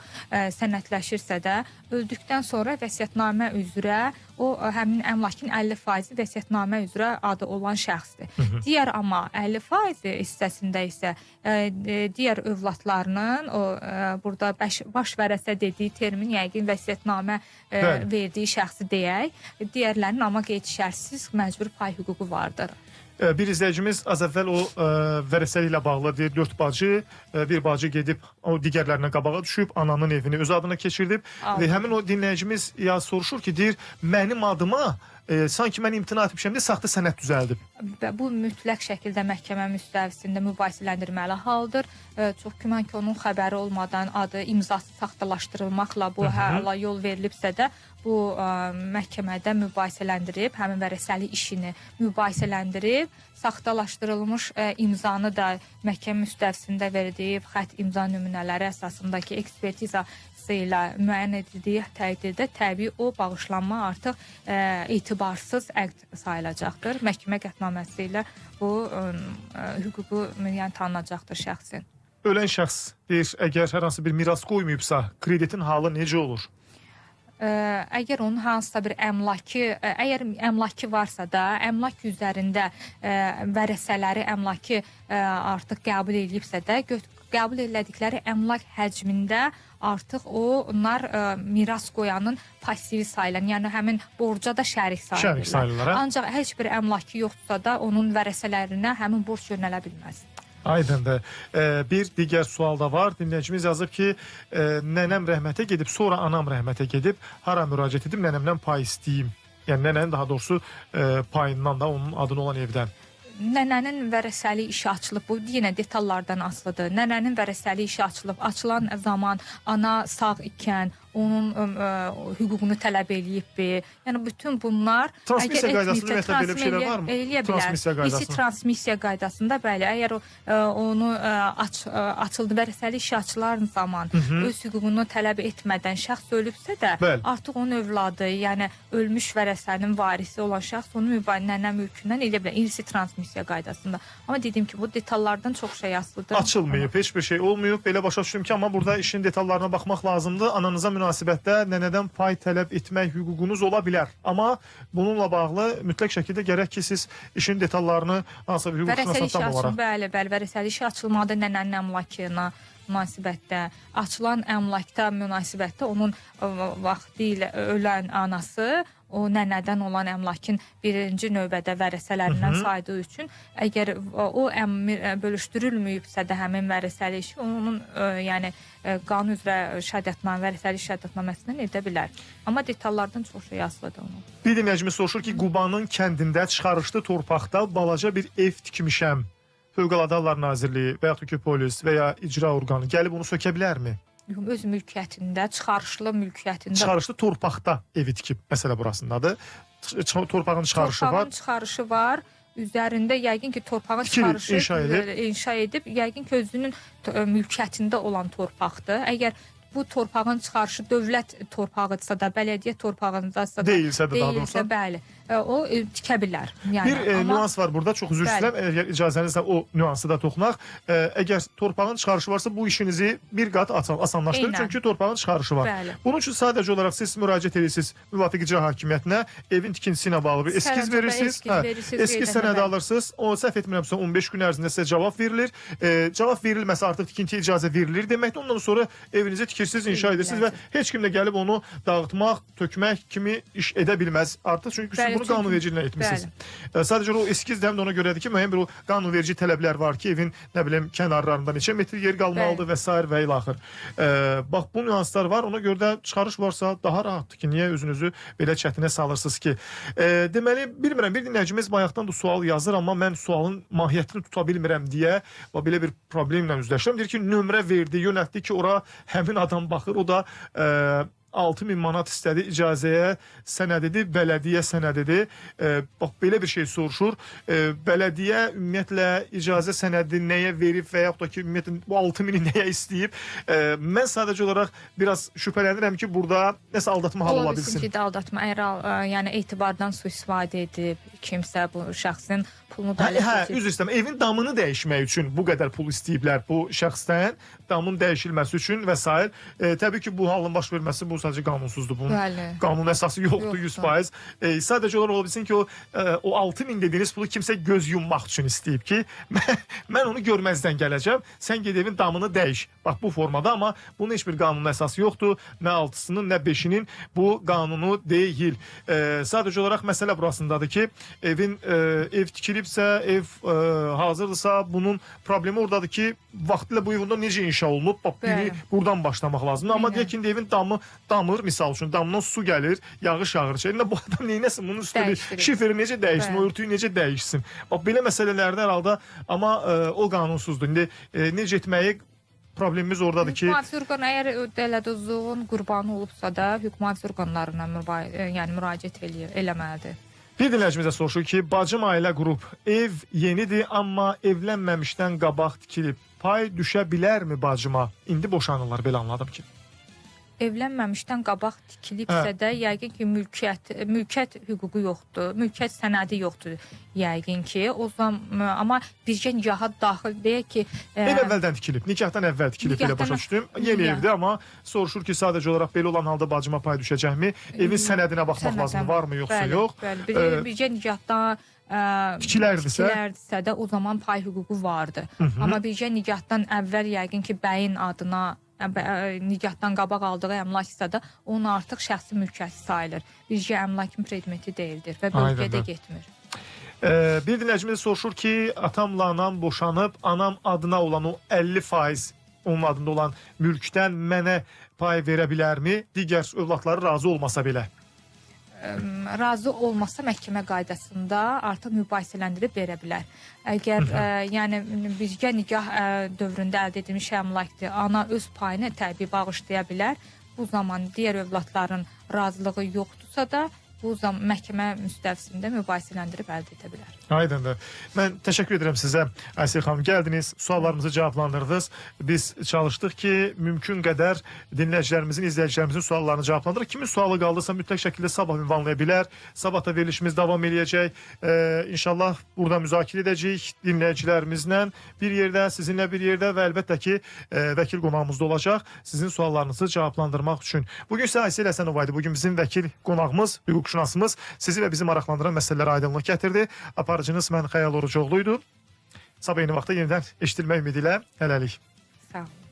sənədləşirsə də, öldükdən sonra vəsiyyətnamə üzrə o həmin əmlakın 50% vəsiyyətnamə üzrə adı olan şəxsdir. Digər amma 50% hissəsində isə digər övladlarının o burada baş vərəsə dediyi termin yəqin vəsiyyətnamə verdiyi şəxsi deyək, digərlərinin amma qeyd-şərtsiz məcbur pay hüququ vardır. Bir izləyicimiz az əvvəl o vərəsəli ilə bağlı deyir, 4 bacı, bir bacı gedib o digərlərinə qabağa düşüb, ananın evini öz adına keçirdib və həmin o dinləyicimiz soruşur ki, deyir, mənim adıma sanki mən imtina etmişəm deyə saxta sənəd düzəldib. Bu mütləq şəkildə məhkəmə müstəvisində mübahisələndirməli haldır. Çox güman ki, onun xəbəri olmadan adı imzası saxtalaşdırılmaqla bu hala yol verilibsə də bu məhkəmədə mübahisələndirib, həmin vərəsəli işini mübahisələndirib, saxtalaşdırılmış imzanı da məhkəmə müstəvisində verdiyi xətt imza nümunələri əsasındakı ekspertiza ilə müəyyən edildiyi təqdirdə təbii o bağışlanma artıq etibarsız əqd sayılacaqdır. Məhkəmə qətnaməsi ilə bu hüququ tanınacaqdır şəxsin. ölən şəxs deyir, əgər hər hansı bir miras qoymayıbsa, kreditin halı necə olur? Əgər onun hansısa bir əgər əmlakı varsa da, əmlak üzərində vərəsələri əmlakı artıq qəbul edilibsə də, qəbul edildikləri əmlak həcmində artıq onlar miras qoyanın pasivi sayılır. Yəni həmin borca da şərik sayılırlar. Ancaq heç bir əmlakı yoxdursa da, onun vərəsələrinə həmin borc yönələ bilməz. Aydındır. Bir digər sual da var. Dinləyicimiz yazıb ki, nənəm rəhmətə gedib, sonra anam rəhmətə gedib, hara müraciət edib, nənəmdən pay istəyim. Yəni nənənin daha doğrusu payından da onun adına olan evdən. Nənənin vərəsəli işi açılıb, bu yenə detallardan asılıdır. Nənənin vərəsəli işi açılıb, açılan zaman ana sağ ikən onun hüququnu tələb eləyibbi. Yəni bütün bunlar transmissiya qaydasında ümumiyyətlə belə bir şeylər varmı? Eləyə bilər. İsi transmissiya qaydasında bəli, əgər onu açıldı, vərəsəli işi açılan zaman öz hüququnu tələb etmədən şəxs ölübsə də, artıq onun övladı, yəni ölmüş vərəsənin varisi olan şəxs onun nənə mülkündən eləyə bilər. İsi transmissiya qaydasında. Amma dedim ki, bu detallardan çox şey asılıdır. Açılmayıb, heç bir şey olmayıb. Belə başa düşdüm ki, amma burada işin detallarına baxmaq lazımdır. Ananıza münasibətdə nənədən pay tələb etmək hüququnuz ola bilər. Amma bununla bağlı mütləq şəkildə gərək ki, siz işin detallarını hansısa bir hüquqşünas tam olaraq. Bəli, vərəsəli işi açılmadı nənənin əmlakına münasibətdə. Açılan əmlakda münasibətdə onun vaxtilə ölən anası o nənədən olan əmlakın birinci növbədə vərəsələrindən saydığı üçün əgər o bölüşdürülməyibsə də həmin vərəsəli işi onun yəni qanun üzrə vərəsəli şəhadətnaməsindən edə bilər. Amma detallardan çox şey asılıdır onun. Bir dinləyicimiz soruşur ki, Qubanın kəndində çıxarışlı torpaqda balaca bir ev tikmişəm. Fövqəladə Hallar Nazirliyi və yaxud ki polis və ya icra orqanı gəlib onu sökə bilərmi? Öz mülkiyyətində, çıxarışlı mülkiyyətində. Çıxarışlı torpaqda evi tikib, məsələ burasındadır. Torpağın çıxarışı var. Torpağın çıxarışı var. Üzərində yəqin ki, torpağın çıxarışı inşa edib, yəqin ki, özünün mülkiyyətində olan torpaqdır. Əgər bu torpağın çıxarışı dövlət torpağıdırsa da, bələdiyyə torpağındasa da deyilsə də, daha doğrusu, bəli, o tikə bilər. Yəni, bir nüans var burada, çox üzr istəyirəm. Əgər icazənizlə o nüansı da toxunaq. Əgər torpağın çıxarışı varsa, bu işinizi bir qat asanlaşdırır. Çünki torpağın çıxarışı var. Bəli. Bunun üçün sadəcə olaraq siz müraciət edirsiniz müvafiq icra hakimiyyətinə, evin tikintisi ilə bağlı bir eskiz verirsiniz. Eskiz sənədi alırsınız. O səhv etmirəmsə 15 gün ərzində sizə cavab verilir. Cavab verilməsə artıq tikinti icazə verilir deməkdir. Ondan sonra evinizi tikirsiniz, inşa edirsiniz və heç kim də gəlib onu dağıtmaq, tökmək kimi iş edə bilməz. Artıq çünki bunu qanunvericiliyə etmişsiniz. Sadəcə o eskiz də ona görədir ki, müəyyən bir o qanunverici tələblər var ki, evin nə bilim kənarlarında neçə metr yer qalmalıdır və s. və ilaxır. Bax bu nüanslar var. Ona görə də çıxarış varsa daha rahatdır ki, niyə özünüzü belə çətinə salırsınız ki? Deməli, bilmirəm, bir dinləyicimiz bayaqdan da sual yazır, amma mən sualın mahiyyətini tuta bilmirəm deyə belə bir problemlə üzləşirəm. Deyir ki, nömrə verdi, yönəltdi ki, ora həmin adam baxır, o da 6000 manat istədi icazəyə sənədidir, bələdiyyə sənədidir. Bax, belə bir şey soruşur. Bələdiyyə ümumiyyətlə icazə sənədi nəyə verib və yaxud da ki, ümumiyyətlə bu 6000-i nəyə istəyib? Mən sadəcə olaraq biraz şübhələnirəm ki, burada nəsə aldatma halı ola bilsin. Ola bilsin ki, aldatma, əgər yəni etibardan sui-istifadə edib kimsə bu şəxsin pulunu da üzr istəyirəm. Evin damını dəyişmək üçün bu qədər pul istəyiblər bu şəxsdən, damın dəyişilməsi üçün və s. Təbii ki, bu halın baş verməsi bu sadəcə qanunsuzdur. Bunun qanun əsası yoxdur 100%. Sadəcə olaraq ola bilsin ki, o 6000 dediyiniz pulu kimsə göz yummaq üçün istəyib ki, mən onu görməzdən gələcəm, sən ged evin damını dəyiş. Bax, bu formada, amma bunun heç bir qanun əsası yoxdur. Nə 6-sının, nə 5-inin bu qanunu deyil. Sadəcə olaraq məsələ burasındadır ki, ev tikilibsə, ev hazırdırsa, bunun problemi oradadır ki, vaxtilə bu evində necə inşa olunub, bax, biri buradan başlamaq lazımdır. Amma deyək ki, evin damır, misal üçün, damdan su gəlir, yağış yağır. Bu adam neynəsin, bunun üstündə bir şiferi necə dəyişsin, o örtüyü necə dəyişsin. Bax, belə məsələlərdə herhalde, amma o qanunsuzdur. İndi necə etməyi problemimiz oradadır ki... Hüquq-mühafizə orqanı əgər dələduzluğun qurbanı olubsa da, hüquq-mühafizə orqanlarına müraciət eləməlidir. Bir dinləyicimizə soruşur ki, bacım ailə qrup, ev yenidir, amma evlənməmişdən qabaq tikilib. Pay düşə bilərmi bacıma? İndi boşanırlar, belə anladım ki. Evlənməmişdən qabaq tikilibsə də yəqin ki, mülkiyyət hüququ yoxdur, mülkiyyət sənədi yoxdur yəqin ki. O zaman amma bircə nikaha daxil deyək ki, Ev əvvəldən tikilib, nikahdan əvvəl tikilib elə başa düşdüm. Yeni evdir, amma soruşur ki, sadəcə olaraq belə olan halda bacıma pay düşəcəkmi? Evin sənədinə baxmaq lazımdır, varmı yoxsa yox? Bəli, bircə nikahdan tikilər-dirsə də o zaman pay hüququ vardı. Amma bircə nikahdan əvvəl yəqin ki, bəyin adına nikahdan qabaq aldığı əmlaksa da onun artıq şəxsi mülkiyyəti sayılır. Bircə əmlakın predmeti deyildir və bölgədə getmir. Bir dinləyicimiz soruşur ki, atamla anam boşanıb, anam adına olan o 50% onun adında olan mülkdən mənə pay verə bilərmi? Digər övladları razı olmasa belə. Razı olmasa məhkəmə qaydasında artıq mübahisələndirib verə bilər. Əgər yəni birgə nikah dövründə əldə edilmiş əmlakdır, ana öz payını təbii bağışlaya bilər. Bu zaman digər övladların razılığı yoxdursa da bu zaman məhkəmə müstəvisində mübahisələndirib əldə edə bilər. Aydındır. Mən təşəkkür edirəm sizə, Aysel xanım. Gəldiniz, suallarımızı cavablandırdınız. Biz çalışdıq ki, mümkün qədər dinləyicilərimizin, izləyicilərimizin suallarını cavablandırıq. Kimin sualı qaldısa mütləq şəkildə sabah ünvanlaya bilər. Sabah da verilişimiz davam eləyəcək. İnşallah burada müzakirə edəcəyik dinləyicilərimizlə bir yerdə, sizinlə bir yerdə və əlbəttə ki, vəkil qonağımız da olacaq sizin suallarınızı cavablandırmaq üçün. Bugün isə Aysel Həsənova idi. Bugün bizim vəkil qonağımız, hüquqşünasımız sizi və bizi maraqlandıran məsələlərə aydınlıq gətirdi. Aparıcınız mən Xəyal Orucoğlu idi. Sabah eyni vaxtda yenidən eşidilmək ümidi ilə hələlik. Sağ olun.